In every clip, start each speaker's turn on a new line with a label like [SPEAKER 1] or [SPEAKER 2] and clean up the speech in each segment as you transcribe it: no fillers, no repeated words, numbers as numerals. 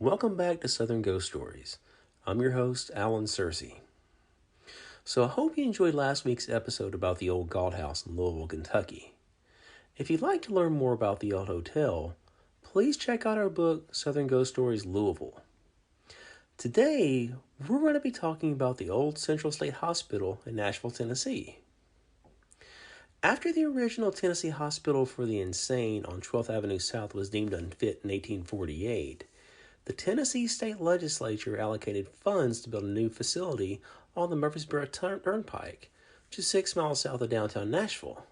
[SPEAKER 1] Welcome back to Southern Ghost Stories. I'm your host, Alan Searcy. So I hope you enjoyed last week's episode about the old Galt House in Louisville, Kentucky. If you'd like to learn more about the old hotel, please check out our book, Southern Ghost Stories Louisville. Today, we're going to be talking about the old Central State Hospital in Nashville, Tennessee. After the original Tennessee Hospital for the Insane on 12th Avenue South was deemed unfit in 1848, the Tennessee State Legislature allocated funds to build a new facility on the Murfreesboro Turnpike, which is 6 miles south of downtown Nashville.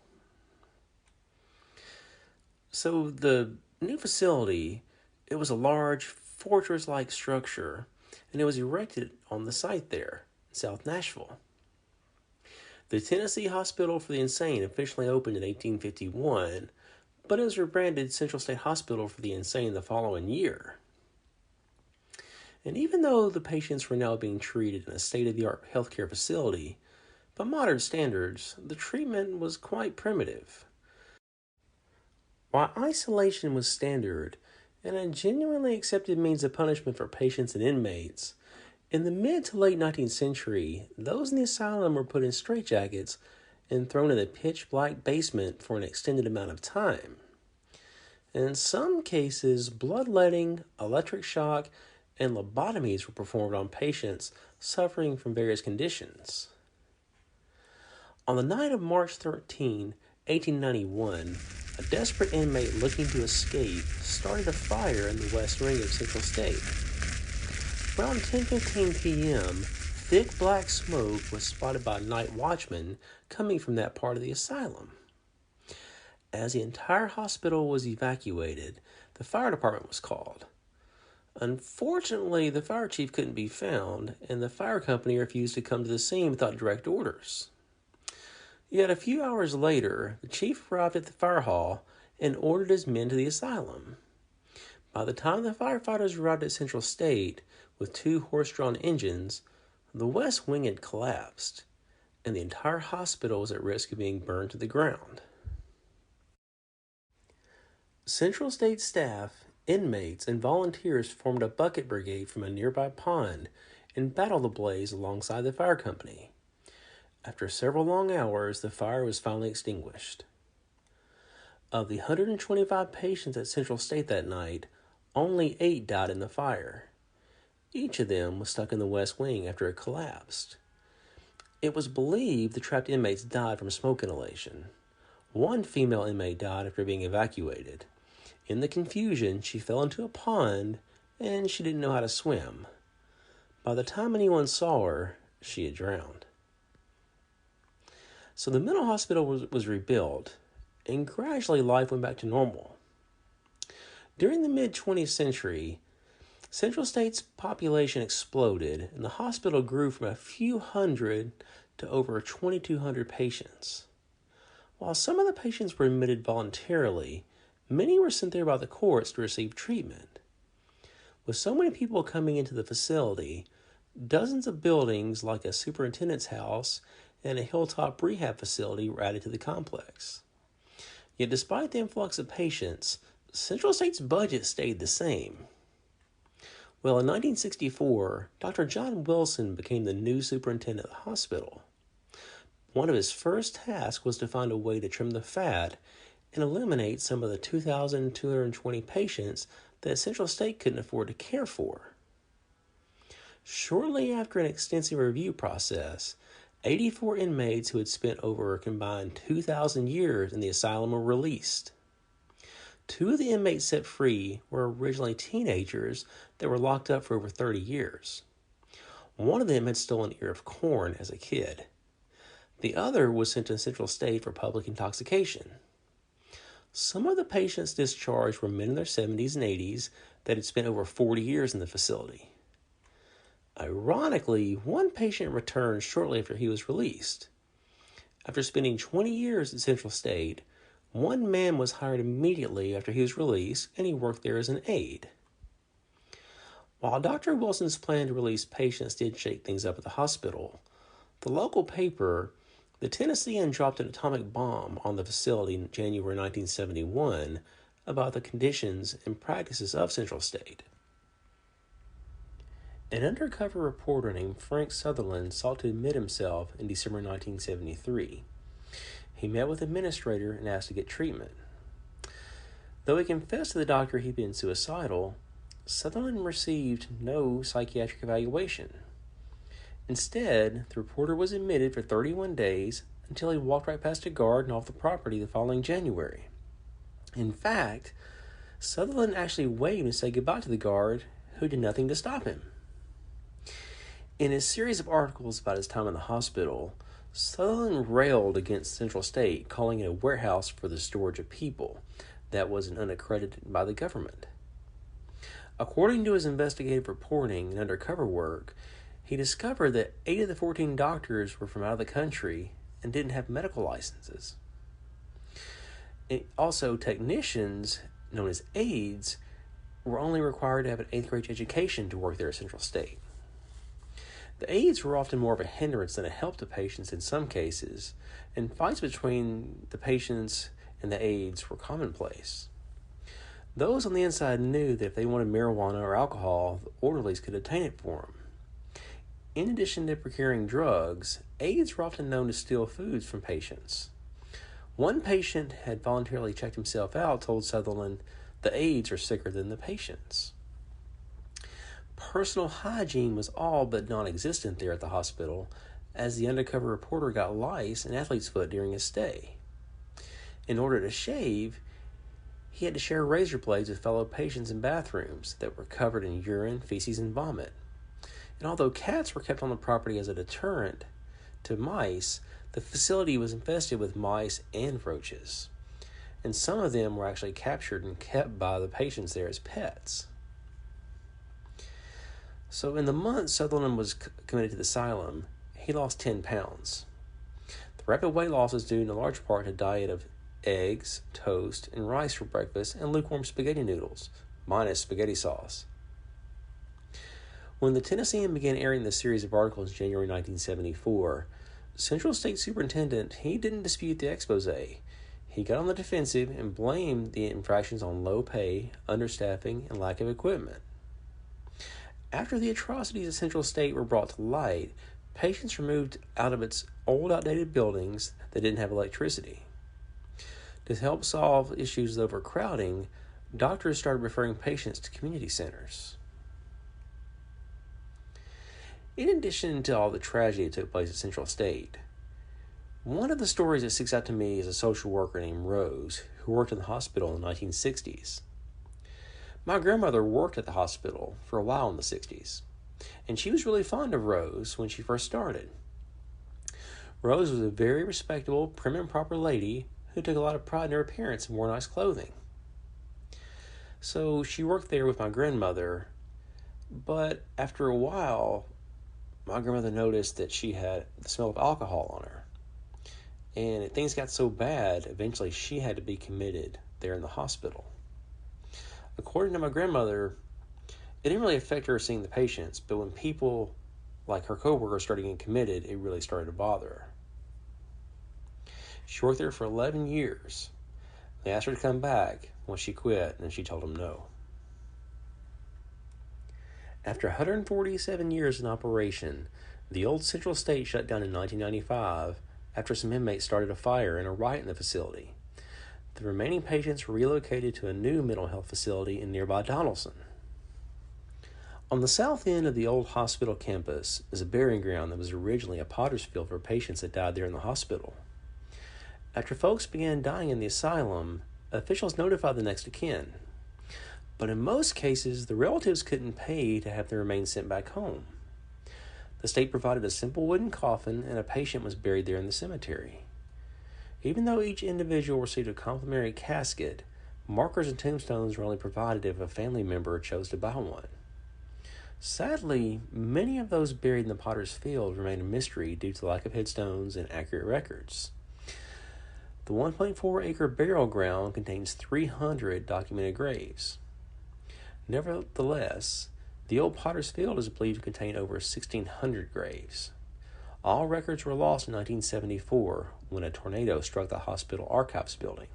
[SPEAKER 1] So the new facility, it was a large fortress-like structure, and it was erected on the site there in South Nashville. The Tennessee Hospital for the Insane officially opened in 1851, but it was rebranded Central State Hospital for the Insane the following year. And even though the patients were now being treated in a state-of-the-art healthcare facility, by modern standards, the treatment was quite primitive. While isolation was standard and a genuinely accepted means of punishment for patients and inmates, in the mid to late 19th century, those in the asylum were put in straitjackets and thrown in a pitch-black basement for an extended amount of time. In some cases, bloodletting, electric shock, and lobotomies were performed on patients suffering from various conditions. On the night of March 13, 1891, a desperate inmate looking to escape started a fire in the west wing of Central State. Around 10:15 p.m., thick black smoke was spotted by night watchmen coming from that part of the asylum. As the entire hospital was evacuated, the fire department was called. Unfortunately, the fire chief couldn't be found, and the fire company refused to come to the scene without direct orders. Yet a few hours later, the chief arrived at the fire hall and ordered his men to the asylum. By the time the firefighters arrived at Central State with 2 horse-drawn engines, the west wing had collapsed, and the entire hospital was at risk of being burned to the ground. Central State staff, inmates, and volunteers formed a bucket brigade from a nearby pond and battled the blaze alongside the fire company. After several long hours, the fire was finally extinguished. Of the 125 patients at Central State that night, only 8 died in the fire. Each of them was stuck in the west wing after it collapsed. It was believed the trapped inmates died from smoke inhalation. One female inmate died after being evacuated. In the confusion, she fell into a pond, and she didn't know how to swim. By the time anyone saw her, she had drowned. So the mental hospital was rebuilt, and gradually life went back to normal. During the mid-20th century, Central State's population exploded, and the hospital grew from a few hundred to over 2,200 patients. While some of the patients were admitted voluntarily, many were sent there by the courts to receive treatment. With so many people coming into the facility, dozens of buildings like a superintendent's house and a hilltop rehab facility were added to the complex. Yet despite the influx of patients, Central State's budget stayed the same. Well, in 1964, Dr. John Wilson became the new superintendent of the hospital. One of his first tasks was to find a way to trim the fat and eliminate some of the 2,220 patients that Central State couldn't afford to care for. Shortly after an extensive review process, 84 inmates who had spent over a combined 2,000 years in the asylum were released. 2 of the inmates set free were originally teenagers that were locked up for over 30 years. One of them had stolen an ear of corn as a kid. The other was sent to Central State for public intoxication. Some of the patients discharged were men in their 70s and 80s that had spent over 40 years in the facility. Ironically, one patient returned shortly after he was released. After spending 20 years at Central State, one man was hired immediately after he was released, and he worked there as an aide. While Dr. Wilson's plan to release patients did shake things up at the hospital, the local paper, the Tennessean, dropped an atomic bomb on the facility in January 1971 about the conditions and practices of Central State. An undercover reporter named Frank Sutherland sought to admit himself in December 1973. He met with the administrator and asked to get treatment. Though he confessed to the doctor he'd been suicidal, Sutherland received no psychiatric evaluation. Instead, the reporter was admitted for 31 days until he walked right past a guard and off the property the following January. In fact, Sutherland actually waved and said goodbye to the guard, who did nothing to stop him. In his series of articles about his time in the hospital, Sutherland railed against Central State, calling it a warehouse for the storage of people that was unaccredited by the government. According to his investigative reporting and undercover work, he discovered that 8 of the 14 doctors were from out of the country and didn't have medical licenses. Also, technicians, known as aides, were only required to have an 8th grade education to work there at Central State. The aides were often more of a hindrance than a help to patients in some cases, and fights between the patients and the aides were commonplace. Those on the inside knew that if they wanted marijuana or alcohol, the orderlies could obtain it for them. In addition to procuring drugs, aides were often known to steal foods from patients. One patient had voluntarily checked himself out, told Sutherland, "The aides are sicker than the patients." Personal hygiene was all but non-existent there at the hospital, as the undercover reporter got lice and athlete's foot during his stay. In order to shave, he had to share razor blades with fellow patients in bathrooms that were covered in urine, feces, and vomit. And although cats were kept on the property as a deterrent to mice, the facility was infested with mice and roaches. And some of them were actually captured and kept by the patients there as pets. So in the month Sutherland was committed to the asylum, he lost 10 pounds. The rapid weight loss is due in large part to a diet of eggs, toast, and rice for breakfast, and lukewarm spaghetti noodles, minus spaghetti sauce. When the Tennessean began airing this series of articles in January 1974, Central State Superintendent, he didn't dispute the expose. He got on the defensive and blamed the infractions on low pay, understaffing, and lack of equipment. After the atrocities at Central State were brought to light, patients were moved out of its old, outdated buildings that didn't have electricity. To help solve issues of overcrowding, doctors started referring patients to community centers. In addition to all the tragedy that took place at Central State, one of the stories that sticks out to me is a social worker named Rose, who worked in the hospital in the 1960s. My grandmother worked at the hospital for a while in the 60s, and she was really fond of Rose when she first started. Rose was a very respectable, prim and proper lady who took a lot of pride in her appearance and wore nice clothing. So she worked there with my grandmother, but after a while, my grandmother noticed that she had the smell of alcohol on her. And things got so bad, eventually she had to be committed there in the hospital. According to my grandmother, it didn't really affect her seeing the patients, but when people like her coworkers started getting committed, it really started to bother her. She worked there for 11 years. They asked her to come back when she quit, and she told them no. After 147 years in operation, the old Central State shut down in 1995 after some inmates started a fire and a riot in the facility. The remaining patients were relocated to a new mental health facility in nearby Donaldson. On the south end of the old hospital campus is a burying ground that was originally a potter's field for patients that died there in the hospital. After folks began dying in the asylum, officials notified the next of kin. But in most cases, the relatives couldn't pay to have their remains sent back home. The state provided a simple wooden coffin, and a patient was buried there in the cemetery. Even though each individual received a complimentary casket, markers and tombstones were only provided if a family member chose to buy one. Sadly, many of those buried in the potter's field remain a mystery due to the lack of headstones and accurate records. The 1.4-acre burial ground contains 300 documented graves. Nevertheless, the old potter's field is believed to contain over 1,600 graves. All records were lost in 1974 when a tornado struck the hospital archives building.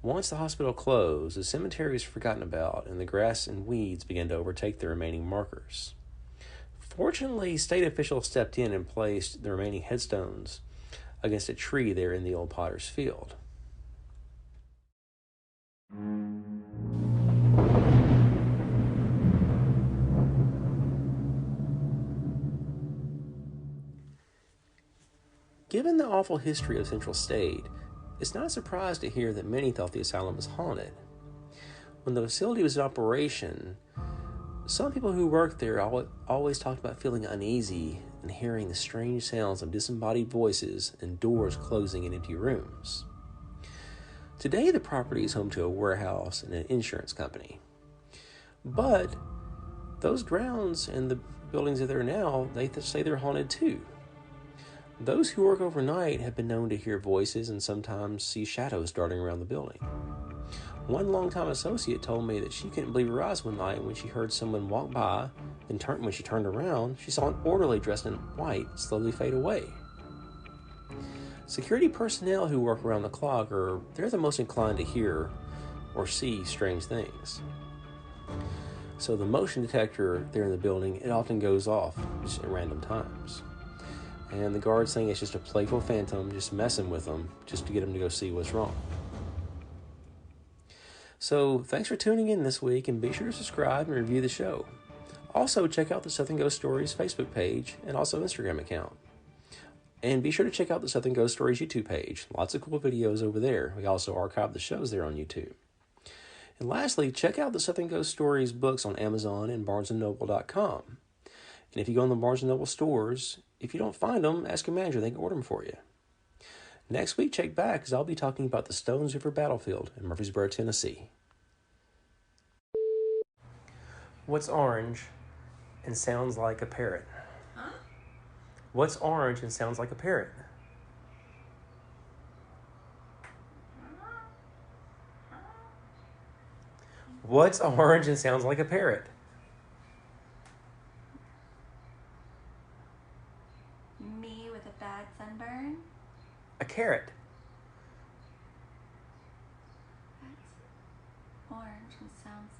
[SPEAKER 1] Once the hospital closed, the cemetery was forgotten about, and the grass and weeds began to overtake the remaining markers. Fortunately, state officials stepped in and placed the remaining headstones against a tree there in the old potter's field. Given the awful history of Central State, it's not a surprise to hear that many thought the asylum was haunted. When the facility was in operation, some people who worked there always talked about feeling uneasy and hearing the strange sounds of disembodied voices and doors closing in empty rooms. Today, the property is home to a warehouse and an insurance company. But those grounds and the buildings that are there now, they say they're haunted too. Those who work overnight have been known to hear voices and sometimes see shadows darting around the building. One longtime associate told me that she couldn't believe her eyes one night when she heard someone walk by, and when she turned around, she saw an orderly dressed in white slowly fade away. Security personnel who work around the clock they're the most inclined to hear or see strange things. So the motion detector there in the building, it often goes off just at random times. And the guards think it's just a playful phantom just messing with them just to get them to go see what's wrong. So thanks for tuning in this week, and be sure to subscribe and review the show. Also, check out the Southern Ghost Stories Facebook page and also Instagram account. And be sure to check out the Southern Ghost Stories YouTube page. Lots of cool videos over there. We also archive the shows there on YouTube. And lastly, check out the Southern Ghost Stories books on Amazon and BarnesandNoble.com. And if you go in the Barnes & Noble stores, if you don't find them, ask your manager. They can order them for you. Next week, check back, because I'll be talking about the Stones River Battlefield in Murfreesboro, Tennessee. What's orange and sounds like a parrot?
[SPEAKER 2] Huh?
[SPEAKER 1] What's orange and sounds like a parrot? What's orange and sounds like a parrot?
[SPEAKER 2] Me with a bad sunburn?
[SPEAKER 1] A carrot.
[SPEAKER 2] That's orange and sounds